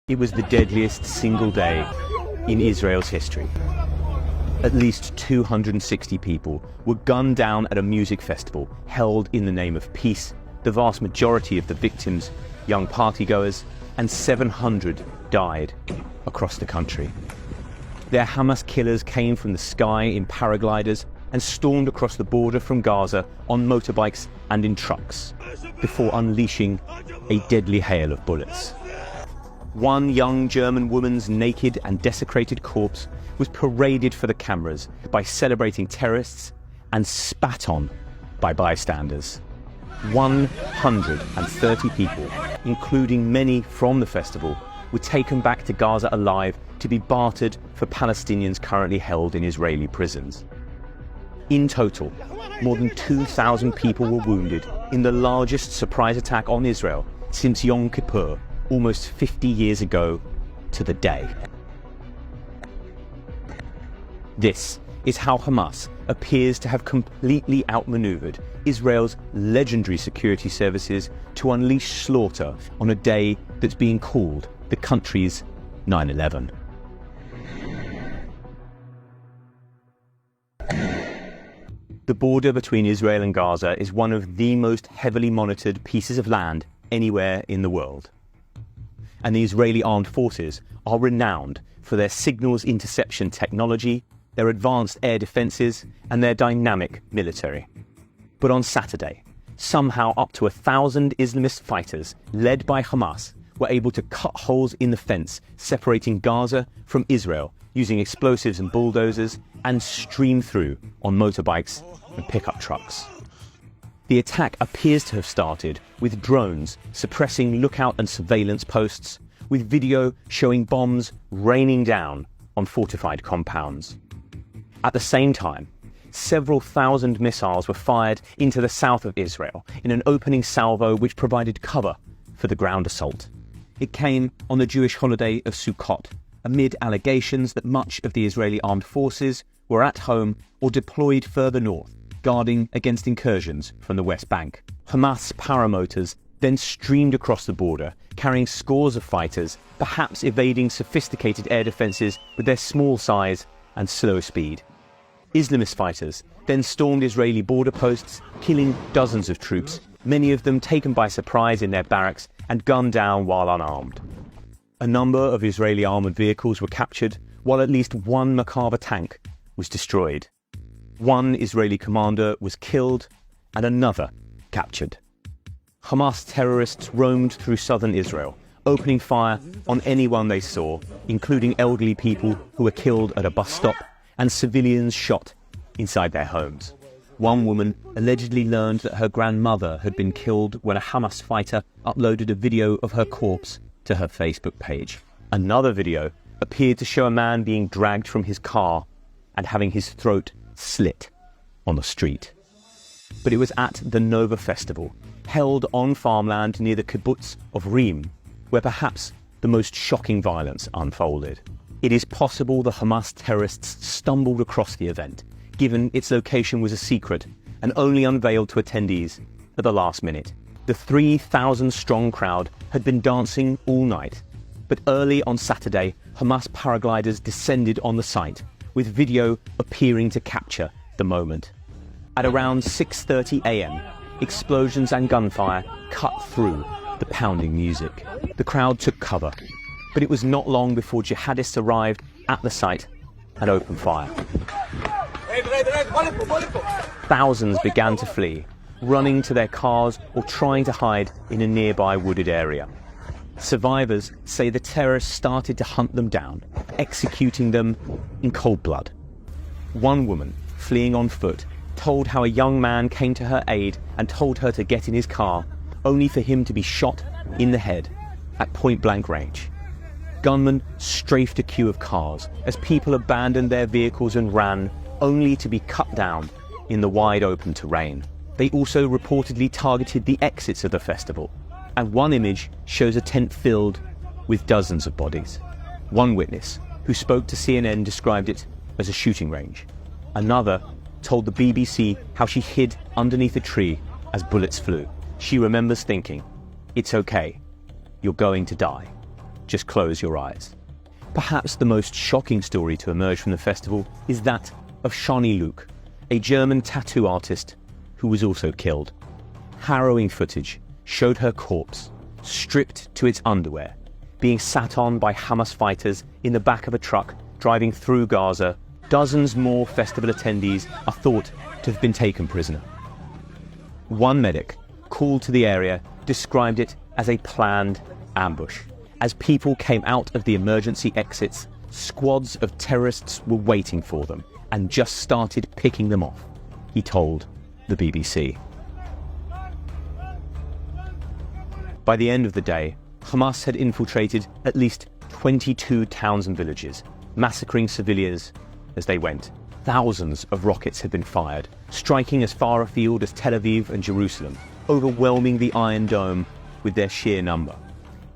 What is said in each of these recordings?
It was the deadliest single day in Israel's history. At least 260 people were gunned down at a music festival held in the name of peace, the vast majority of the victims young partygoers, and 700 died across the country. Their Hamas killers came from the sky in paragliders and stormed across the border from Gaza on motorbikes and in trucks, before unleashing a deadly hail of bullets. One young German woman's naked and desecrated corpse was paraded for the cameras by celebrating terrorists and spat on by bystanders. 130 people, including many from the festival, were taken back to Gaza alive to be bartered for Palestinians currently held in Israeli prisons. In total, more than 2,000 people were wounded in the largest surprise attack on Israel since Yom Kippur, almost 50 years ago to the day. This is how Hamas appears to have completely outmaneuvered Israel's legendary security services to unleash slaughter on a day that's being called the country's 9/11. The border between Israel and Gaza is one of the most heavily monitored pieces of land anywhere in the world. And the Israeli armed forces are renowned for their signals interception technology, their advanced air defenses, and their dynamic military. But on Saturday, somehow up to 1,000 Islamist fighters, led by Hamas, were able to cut holes in the fence separating Gaza from Israel using explosives and bulldozers, and stream through on motorbikes and pickup trucks. The attack appears to have started with drones suppressing lookout and surveillance posts, with video showing bombs raining down on fortified compounds. At the same time, several thousand missiles were fired into the south of Israel in an opening salvo which provided cover for the ground assault. It came on the Jewish holiday of Sukkot, amid allegations that much of the Israeli armed forces were at home or deployed further north, guarding against incursions from the West Bank. Hamas paramotors then streamed across the border, carrying scores of fighters, perhaps evading sophisticated air defenses with their small size and slow speed. Islamist fighters then stormed Israeli border posts, killing dozens of troops, many of them taken by surprise in their barracks and gunned down while unarmed. A number of Israeli armoured vehicles were captured, while at least one Merkava tank was destroyed. One Israeli commander was killed and another captured. Hamas terrorists roamed through southern Israel, opening fire on anyone they saw, including elderly people who were killed at a bus stop and civilians shot inside their homes. One woman allegedly learned that her grandmother had been killed when a Hamas fighter uploaded a video of her corpse to her Facebook page. Another video appeared to show a man being dragged from his car and having his throat slit on the street. But it was at the Nova Festival, held on farmland near the kibbutz of Reem, where perhaps the most shocking violence unfolded. It is possible the Hamas terrorists stumbled across the event, given its location was a secret and only unveiled to attendees at the last minute. The 3,000-strong crowd had been dancing all night, but early on Saturday, Hamas paragliders descended on the site, with video appearing to capture the moment. At around 6:30 a.m, explosions and gunfire cut through the pounding music. The crowd took cover, but it was not long before jihadists arrived at the site and opened fire. Thousands began to flee, running to their cars or trying to hide in a nearby wooded area. Survivors say the terrorists started to hunt them down, executing them in cold blood. One woman, fleeing on foot, told how a young man came to her aid and told her to get in his car, only for him to be shot in the head at point-blank range. Gunmen strafed a queue of cars as people abandoned their vehicles and ran, only to be cut down in the wide-open terrain. They also reportedly targeted the exits of the festival, and one image shows a tent filled with dozens of bodies. One witness, who spoke to CNN, described it as a shooting range. Another told the BBC how she hid underneath a tree as bullets flew. She remembers thinking, "It's okay, you're going to die." just close your eyes. Perhaps the most shocking story to emerge from the festival is that of Shani Luke, a German tattoo artist who was also killed. Harrowing footage showed her corpse, stripped to its underwear, being sat on by Hamas fighters in the back of a truck driving through Gaza. Dozens more festival attendees are thought to have been taken prisoner. One medic called to the area described it as a planned ambush. As people came out of the emergency exits, squads of terrorists were waiting for them and just started picking them off, he told the BBC. By the end of the day, Hamas had infiltrated at least 22 towns and villages, massacring civilians as they went. Thousands of rockets had been fired, striking as far afield as Tel Aviv and Jerusalem, overwhelming the Iron Dome with their sheer number.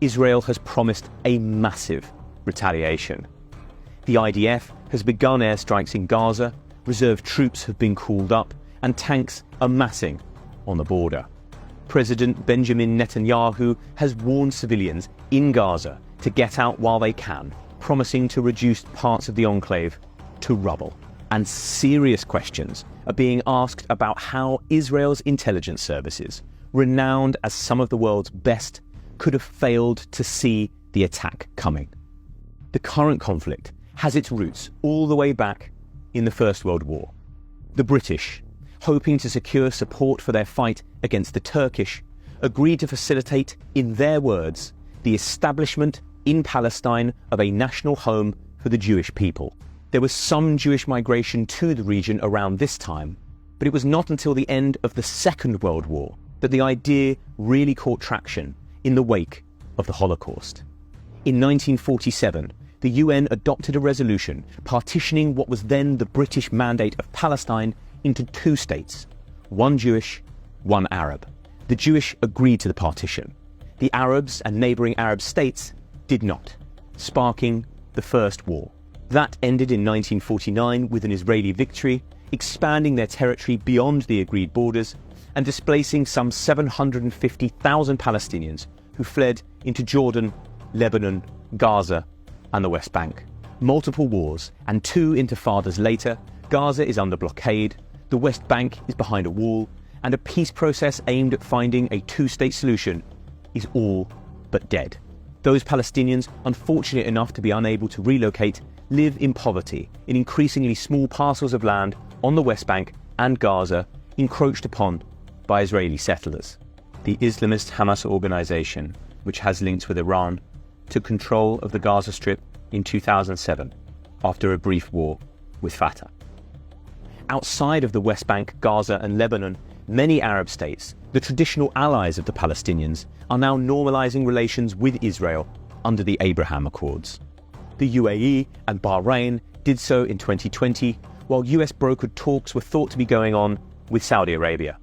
Israel has promised a massive retaliation. The IDF has begun airstrikes in Gaza, reserve troops have been called up, and tanks are massing on the border. President Benjamin Netanyahu has warned civilians in Gaza to get out while they can, promising to reduce parts of the enclave to rubble. And serious questions are being asked about how Israel's intelligence services, renowned as some of the world's best, could have failed to see the attack coming. The current conflict has its roots all the way back in the First World War. The British, hoping to secure support for their fight against the Turkish, agreed to facilitate, in their words, the establishment in Palestine of a national home for the Jewish people. There was some Jewish migration to the region around this time, but it was not until the end of the Second World War that the idea really caught traction in the wake of the Holocaust. In 1947, the UN adopted a resolution partitioning what was then the British Mandate of Palestine into two states, one Jewish, one Arab. The Jewish agreed to the partition. The Arabs and neighbouring Arab states did not, sparking the First War. That ended in 1949 with an Israeli victory, expanding their territory beyond the agreed borders and displacing some 750,000 Palestinians who fled into Jordan, Lebanon, Gaza and the West Bank. Multiple wars and two intifadas later, Gaza is under blockade, the West Bank is behind a wall, and a peace process aimed at finding a two-state solution is all but dead. Those Palestinians, unfortunate enough to be unable to relocate, live in poverty in increasingly small parcels of land on the West Bank and Gaza, encroached upon by Israeli settlers. The Islamist Hamas organization, which has links with Iran, took control of the Gaza Strip in 2007 after a brief war with Fatah. Outside of the West Bank, Gaza and Lebanon, many Arab states, the traditional allies of the Palestinians, are now normalizing relations with Israel under the Abraham Accords. The UAE and Bahrain did so in 2020, while US brokered talks were thought to be going on with Saudi Arabia.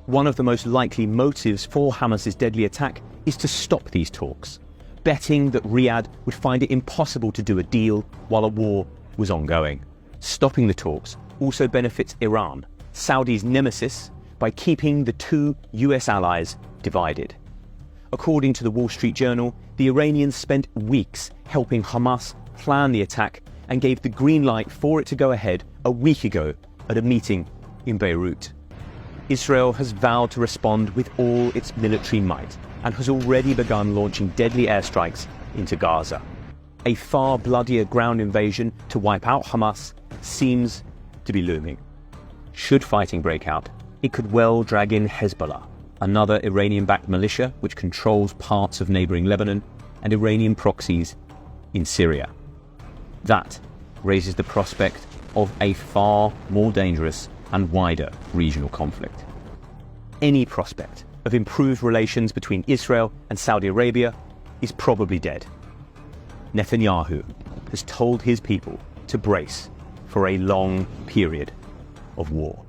One of the most likely motives for Hamas's deadly attack is to stop these talks, betting that Riyadh would find it impossible to do a deal while a war was ongoing. Stopping the talks also benefits Iran, Saudi's nemesis, by keeping the two US allies divided. According to the Wall Street Journal, the Iranians spent weeks helping Hamas plan the attack and gave the green light for it to go ahead a week ago at a meeting in Beirut. Israel has vowed to respond with all its military might and has already begun launching deadly airstrikes into Gaza. A far bloodier ground invasion to wipe out Hamas seems to be looming. Should fighting break out, it could well drag in Hezbollah, another Iranian-backed militia which controls parts of neighbouring Lebanon, and Iranian proxies in Syria. That raises the prospect of a far more dangerous and wider regional conflict. Any prospect of improved relations between Israel and Saudi Arabia is probably dead. Netanyahu has told his people to brace for a long period of war.